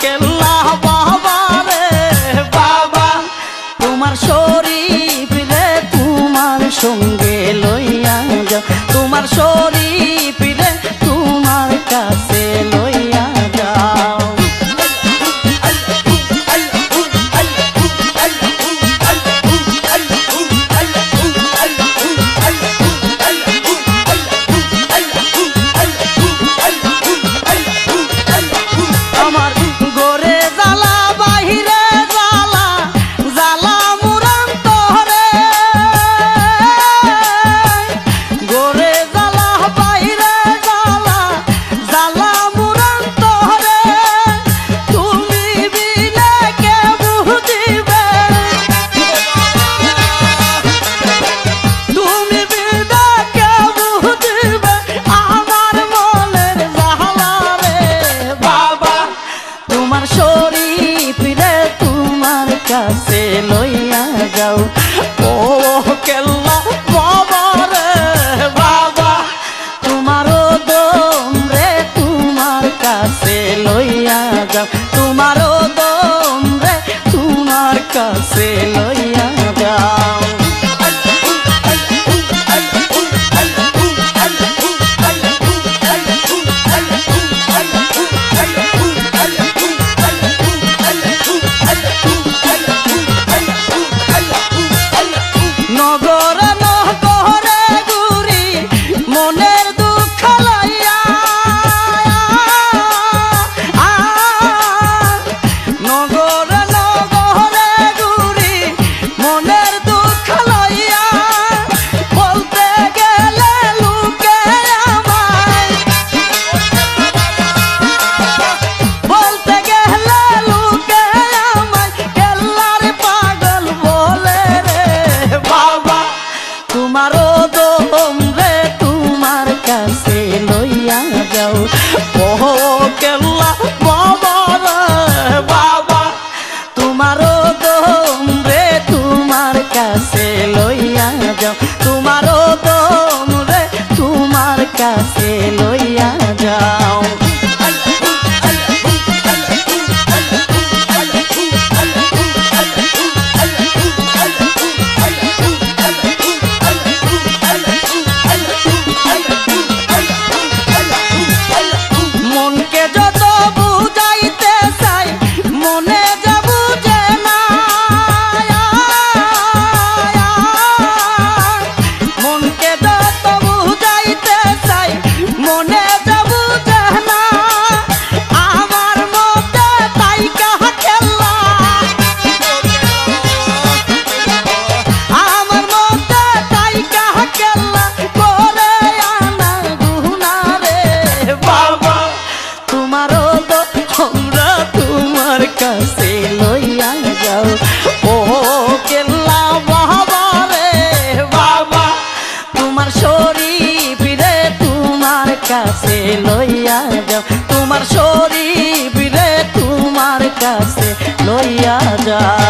কেল্লা বাবা রে বাবা তোমার শরীফ রে তোমার সঙ্গে লইয়া যাও তোমার শরীফ রে তোমার কাছে লইয়া যাও কাছে লইয়া যাও ও কেল্লা বাবা রে বাবা তোমারও দম রে তোমার কাছে লইয়া যাও তোমারও দম রে তোমার কাছে লইয়া যাও নগরে নগরে ঘুরি মনের দুঃখ লইয়া নগরে নগরে ঘুরি মনের দুঃখ লইয়া বলতে গেলে লোকে আমায় বলতে গেলে লোকে আমায় কেল্লার পাগল বলে রে বাবা তোমারও দম রে তোমার কাছে লইয়া যাও ও কেল্লা বাবা রে বাবা তোমারও দম রে তোমার কাছে লইয়া যাও তোমারও দম রে তোমার কাছে লইয়া যাও মনকে যত বুঝাইতে চাই মনে যে বুঝে না মনকে যত বুঝাইতে চাই মনে যে বুঝে না আমার মতে তাই কাহা কেল্লা আমার মতে তাই কাহা কেল্লা করে আনা গুনা রে বাবা তোমারও তো আমরা তোমার কাছে লইয়া যাও ও কেল্লা বাবা রে বাবা তোমার শরীফ রে তোমার কাছে লইয়া যাও তোমার শরীফ রে তোমার কাছে লইয়া যাও